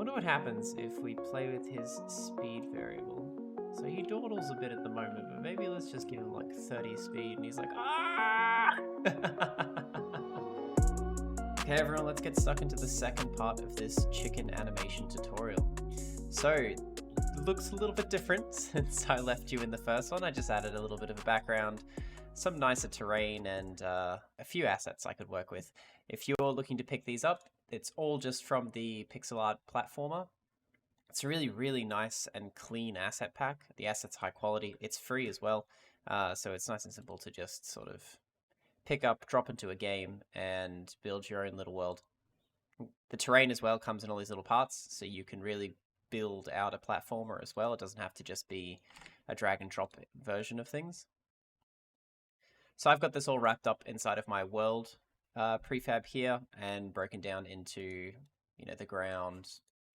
wonder what happens if we play with his speed variable. So he dawdles a bit at the moment, but maybe let's just give him like 30 speed and he's like, ah! Okay everyone, let's get stuck into the second part of this chicken animation tutorial. So, it looks a little bit different since I left you in the first one. I just added a little bit of a background, some nicer terrain, and a few assets I could work with. If you're looking to pick these up, it's all just from the pixel art platformer. It's a really, really nice and clean asset pack. The asset's high quality. It's free as well, so it's nice and simple to just sort of pick up, drop into a game, and build your own little world. The terrain as well comes in all these little parts, so you can really build out a platformer as well. It doesn't have to just be a drag and drop version of things. So I've got this all wrapped up inside of my world prefab here and broken down into, the ground,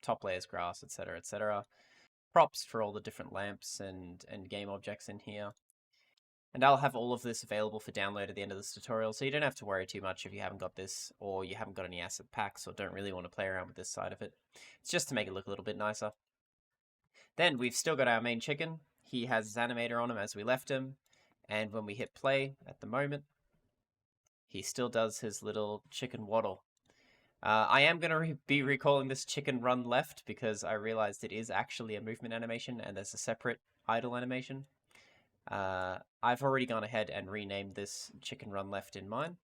top layers, grass, etc., etc. Props for all the different lamps and game objects in here. And I'll have all of this available for download at the end of this tutorial, so you don't have to worry too much if you haven't got this, or you haven't got any asset packs, or don't really want to play around with this side of it. It's just to make it look a little bit nicer. Then we've still got our main chicken. He has his animator on him as we left him, and when we hit play at the moment, he still does his little chicken waddle. I am going to be recalling this chicken run left, because I realized it is actually a movement animation, and there's a separate idle animation. I've already gone ahead and renamed this chicken run left in mine.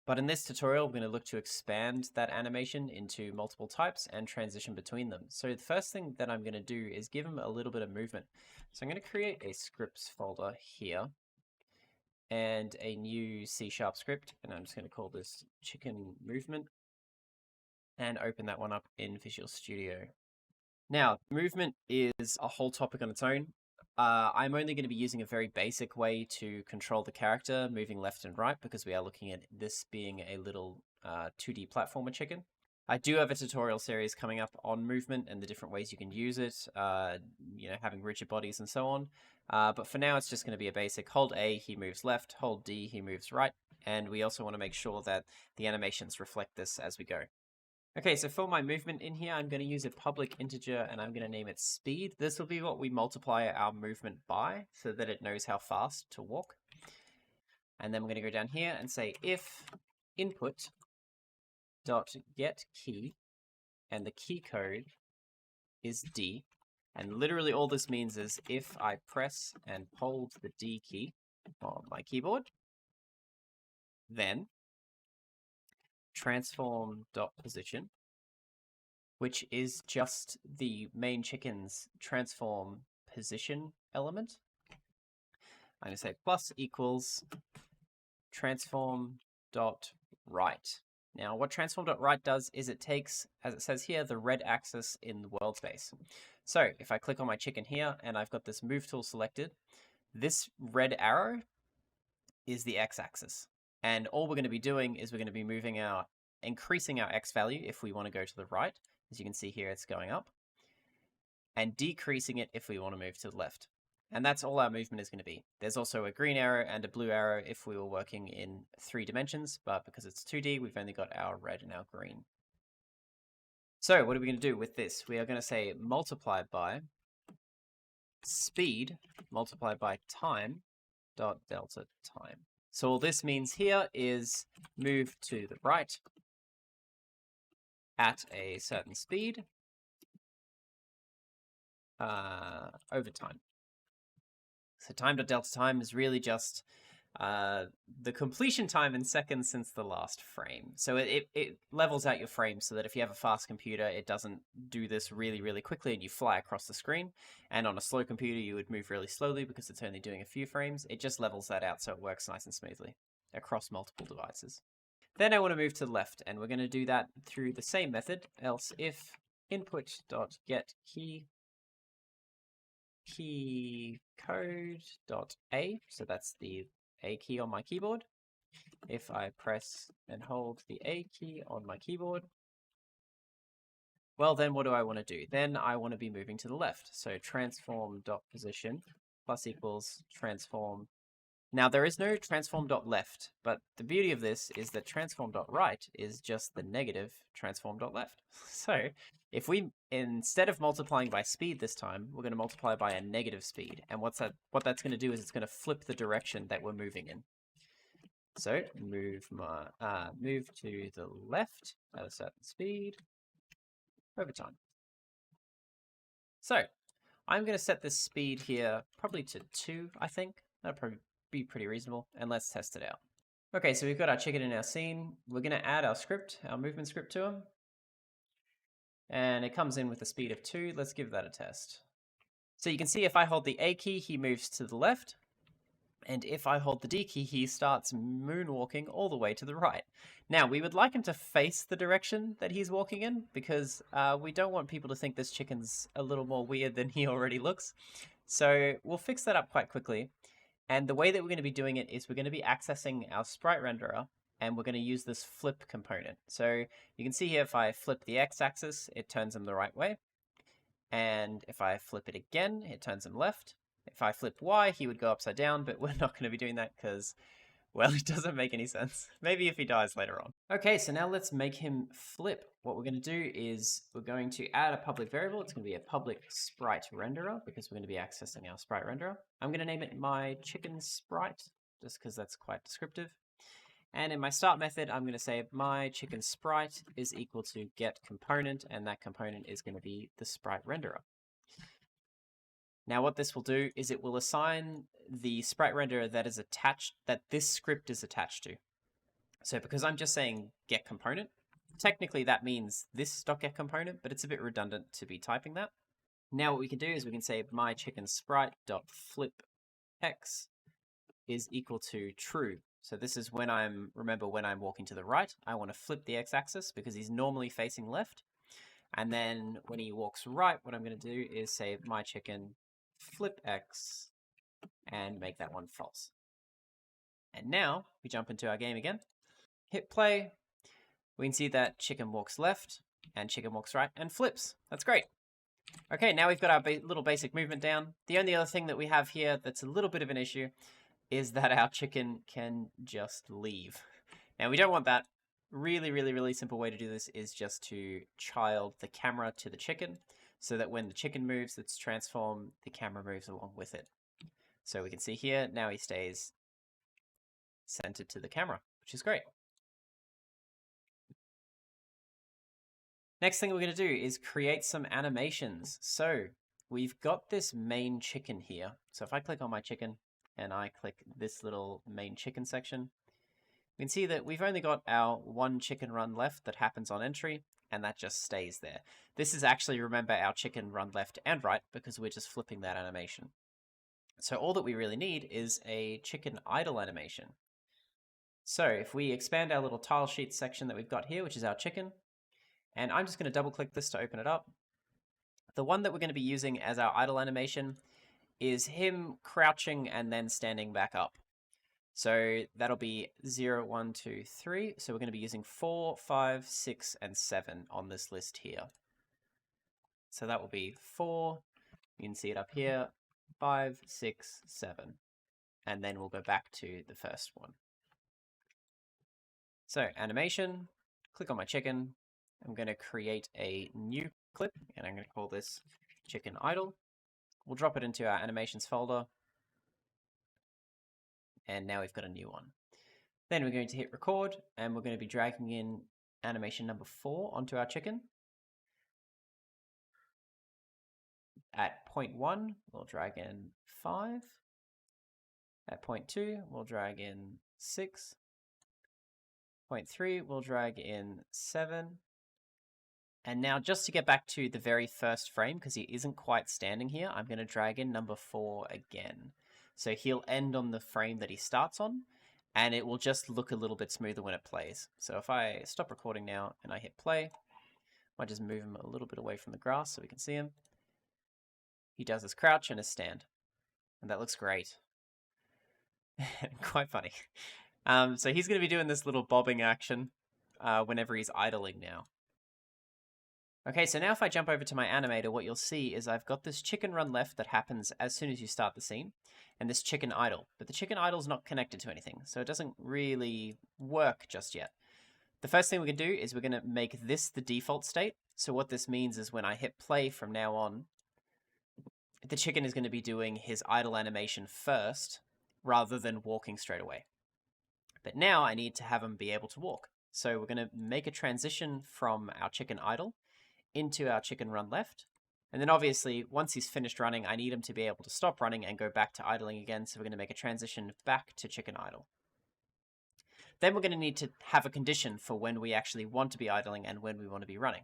But in this tutorial, we're going to look to expand that animation into multiple types and transition between them. So the first thing that I'm going to do is give them a little bit of movement. So I'm going to create a scripts folder here and a new C# script, and I'm just going to call this chicken movement and open that one up in Visual Studio. Now, movement is a whole topic on its own. I'm only going to be using a very basic way to control the character, moving left and right, because we are looking at this being a little 2D platformer chicken. I do have a tutorial series coming up on movement and the different ways you can use it, having rigid bodies and so on. But for now, it's just going to be a basic. Hold A, he moves left. Hold D, he moves right. And we also want to make sure that the animations reflect this as we go. Okay, so for my movement in here, I'm going to use a public integer and I'm going to name it speed. This will be what we multiply our movement by so that it knows how fast to walk. And then we're going to go down here and say if input dot get key, and the key code is D. And literally all this means is if I press and hold the D key on my keyboard, then transform.position, which is just the main chicken's transform position element. I'm going to say plus equals transform.right. Now, what transform.right does is it takes, as it says here, the red axis in the world space. So if I click on my chicken here and I've got this move tool selected, this red arrow is the x-axis. And all we're going to be doing is we're going to be increasing our x value if we want to go to the right. As you can see here, it's going up. And decreasing it if we want to move to the left. And that's all our movement is going to be. There's also a green arrow and a blue arrow if we were working in 3 dimensions, but because it's 2D, we've only got our red and our green. So what are we going to do with this? We are going to say multiply by speed multiplied by time dot delta time. So all this means here is move to the right at a certain speed over time. So time.delta time is really just the completion time in seconds since the last frame. So it levels out your frames so that if you have a fast computer, it doesn't do this really, really quickly and you fly across the screen. And on a slow computer, you would move really slowly because it's only doing a few frames. It just levels that out so it works nice and smoothly across multiple devices. Then I want to move to the left, and we're going to do that through the same method, else if input.get key code dot A, so that's the A key on my keyboard. If I press and hold the A key on my keyboard, well then what do I want to do? Then I want to be moving to the left. So transform.position plus equals transform Now there is no transform.left, but the beauty of this is that transform.right is just the negative transform.left. So if we, instead of multiplying by speed this time, we're going to multiply by a negative speed. And what that's going to do is it's going to flip the direction that we're moving in. So move to the left at a certain speed over time. So I'm going to set this speed here probably to 2, I think. That'll probably be pretty reasonable, and let's test it out. Okay, so we've got our chicken in our scene. We're going to add our script, our movement script to him. And it comes in with a speed of 2. Let's give that a test. So you can see if I hold the A key, he moves to the left. And if I hold the D key, he starts moonwalking all the way to the right. Now, we would like him to face the direction that he's walking in, because we don't want people to think this chicken's a little more weird than he already looks. So we'll fix that up quite quickly. And the way that we're going to be doing it is we're going to be accessing our sprite renderer, and we're going to use this flip component. So you can see here, if I flip the x-axis, it turns him the right way. And if I flip it again, it turns him left. If I flip Y, he would go upside down, but we're not going to be doing that because, well, it doesn't make any sense. Maybe if he dies later on. Okay, so now let's make him flip. What we're going to do is we're going to add a public variable. It's going to be a public sprite renderer because we're going to be accessing our sprite renderer. I'm going to name it my chicken sprite just because that's quite descriptive. And in my start method, I'm going to say my chicken sprite is equal to get component, and that component is going to be the sprite renderer. Now what this will do is it will assign the sprite renderer that is attached, that this script is attached to. So because I'm just saying get component, technically that means this .get component, but it's a bit redundant to be typing that. Now what we can do is we can say my chicken sprite.flip x is equal to true. So this is when remember when I'm walking to the right, I want to flip the x-axis because he's normally facing left. And then when he walks right, what I'm going to do is say my chicken flip x and make that one false. And now we jump into our game again, hit play. We can see that chicken walks left and chicken walks right and flips. That's great. Okay, now we've got our little basic movement down. The only other thing that we have here that's a little bit of an issue is that our chicken can just leave. Now we don't want that. Really simple way to do this is just to child the camera to the chicken, so that when the chicken moves its transform, the camera moves along with it. So we can see here, now he stays centered to the camera, which is great. Next thing we're going to do is create some animations. So we've got this main chicken here. So if I click on my chicken and I click this little main chicken section, we can see that we've only got our one chicken run left that happens on entry, and that just stays there. This is actually, remember, our chicken run left and right because we're just flipping that animation. So all that we really need is a chicken idle animation. So if we expand our little tile sheet section that we've got here, which is our chicken, and I'm just going to double click this to open it up. The one that we're going to be using as our idle animation is him crouching and then standing back up. So that'll be 0, 1, 2, 3. So we're going to be using 4, 5, 6, and 7 on this list here. So that will be 4. You can see it up here. 5, 6, 7. And then we'll go back to the first one. So animation, click on my chicken. I'm going to create a new clip, and I'm going to call this chicken idle. We'll drop it into our animations folder. And now we've got a new one. Then we're going to hit record, and we're going to be dragging in animation number 4 onto our chicken. At point 1, we'll drag in 5. At point 2, we'll drag in 6. Point 3, we'll drag in 7. And now just to get back to the very first frame, because he isn't quite standing here, I'm going to drag in number 4 again. So he'll end on the frame that he starts on, and it will just look a little bit smoother when it plays. So if I stop recording now and I hit play, I might just move him a little bit away from the grass so we can see him. He does his crouch and his stand, and that looks great. Quite funny. So he's going to be doing this little bobbing action whenever he's idling now. Okay, so now if I jump over to my animator, what you'll see is I've got this chicken run left that happens as soon as you start the scene, and this chicken idle. But the chicken idle's not connected to anything, so it doesn't really work just yet. The first thing we can do is we're going to make this the default state. So what this means is when I hit play from now on, the chicken is going to be doing his idle animation first, rather than walking straight away. But now I need to have him be able to walk. So we're going to make a transition from our chicken idle into our chicken run left. And then obviously, once he's finished running, I need him to be able to stop running and go back to idling again. So we're going to make a transition back to chicken idle. Then we're going to need to have a condition for when we actually want to be idling and when we want to be running.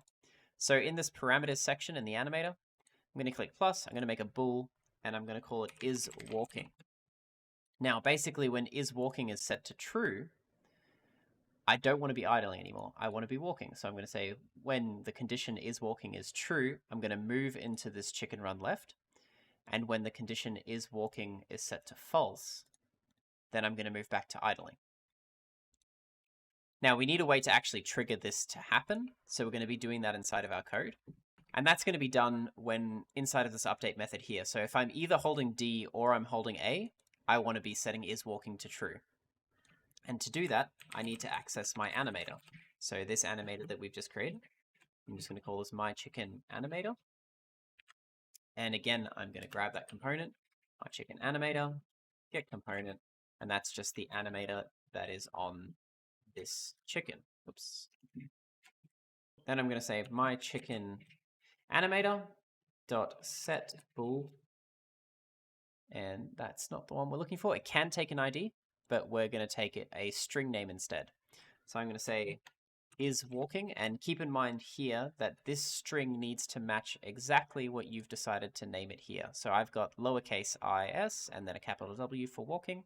So in this parameters section in the animator, I'm going to click plus, I'm going to make a bool, and I'm going to call it isWalking. Now, basically, when isWalking is set to true, I don't want to be idling anymore. I want to be walking. So I'm going to say when the condition isWalking is true, I'm going to move into this chicken run left. And when the condition isWalking is set to false, then I'm going to move back to idling. Now we need a way to actually trigger this to happen. So we're going to be doing that inside of our code. And that's going to be done when inside of this update method here. So if I'm either holding D or I'm holding A, I want to be setting isWalking to true. And to do that, I need to access my animator. So this animator that we've just created, I'm just going to call this my chicken animator. And again, I'm going to grab that component, my chicken animator, get component, and that's just the animator that is on this chicken. Oops. Then I'm going to say my chicken animator dot set bool, and that's not the one we're looking for. It can take an ID, but we're going to take it a string name instead. So I'm going to say isWalking, and keep in mind here that this string needs to match exactly what you've decided to name it here. So I've got lowercase is and then a capital W for walking,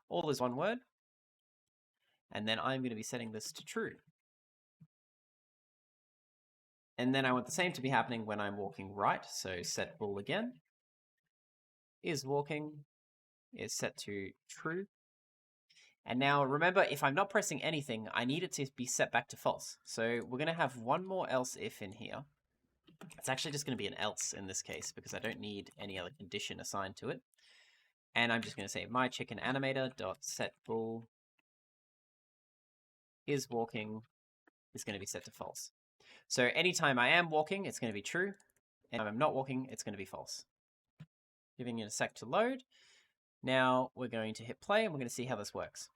all is one word. And then I'm going to be setting this to true. And then I want the same to be happening when I'm walking right. So set bool again. isWalking is set to true. And now remember, if I'm not pressing anything, I need it to be set back to false. So we're going to have one more else if in here. It's actually just going to be an else in this case because I don't need any other condition assigned to it. And I'm just going to say my chicken animator dot set bool isWalking is going to be set to false. So anytime I am walking, it's going to be true. And if I'm not walking, it's going to be false. Giving it a sec to load. Now we're going to hit play and we're going to see how this works.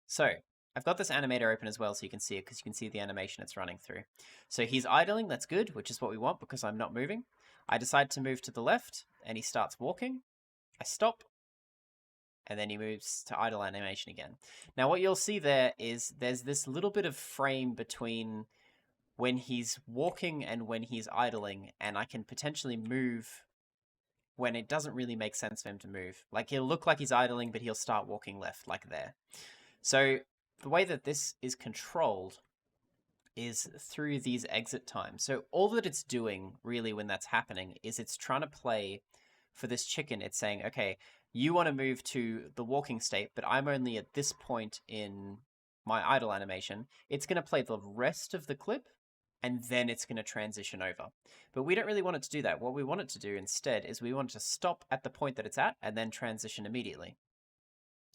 So I've got this animator open as well so you can see it because you can see the animation it's running through. So he's idling, that's good, which is what we want because I'm not moving. I decide to move to the left and he starts walking. I stop and then he moves to idle animation again. Now what you'll see there is there's this little bit of frame between when he's walking and when he's idling, and I can potentially move when it doesn't really make sense for him to move. Like he'll look like he's idling, but he'll start walking left like there. So the way that this is controlled is through these exit times. So all that it's doing really when that's happening is it's trying to play for this chicken. It's saying, okay, you want to move to the walking state, but I'm only at this point in my idle animation. It's going to play the rest of the clip and then it's going to transition over. But we don't really want it to do that. What we want it to do instead is we want it to stop at the point that it's at and then transition immediately.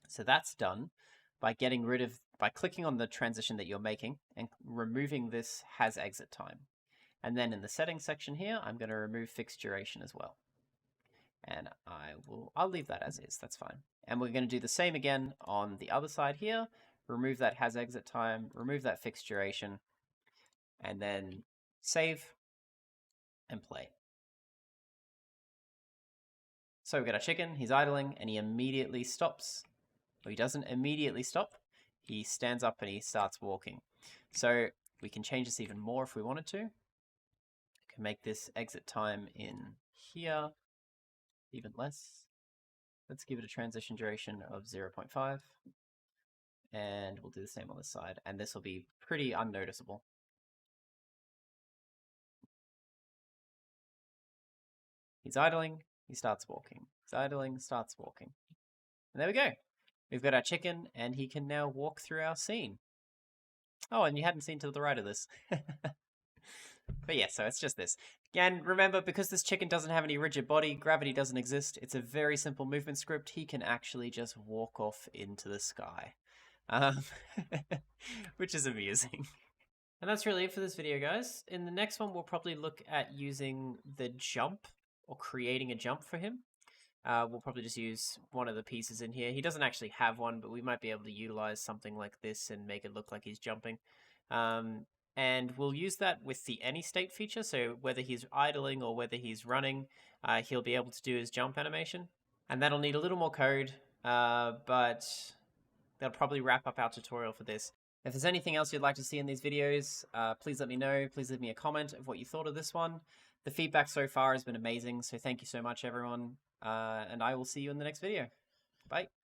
So that's done by clicking on the transition that you're making and removing this has exit time. And then in the settings section here, I'm going to remove fixed duration as well. And I'll leave that as is, that's fine. And we're going to do the same again on the other side here. Remove that has exit time, remove that fixed duration, and then save and play. So we've got our chicken, he's idling, and he immediately stops. Well, he doesn't immediately stop. He stands up and he starts walking. So we can change this even more if we wanted to. We can make this exit time in here even less. Let's give it a transition duration of 0.5. And we'll do the same on this side. And this will be pretty unnoticeable. He's idling, he starts walking. He's idling, starts walking. And there we go. We've got our chicken, and he can now walk through our scene. Oh, and you hadn't seen to the right of this. But yeah, so it's just this. And remember, because this chicken doesn't have any rigid body, gravity doesn't exist, it's a very simple movement script. He can actually just walk off into the sky. Um, which is amusing. And that's really it for this video, guys. In the next one, we'll probably look at using the jump, or creating a jump for him. We'll probably just use one of the pieces in here. He doesn't actually have one, but we might be able to utilize something like this and make it look like he's jumping. And we'll use that with the any state feature, so whether he's idling or whether he's running, he'll be able to do his jump animation. And that'll need a little more code, but that'll probably wrap up our tutorial for this. If there's anything else you'd like to see in these videos, please let me know. Please leave me a comment of what you thought of this one. The feedback so far has been amazing, so thank you so much, everyone. And I will see you in the next video. Bye.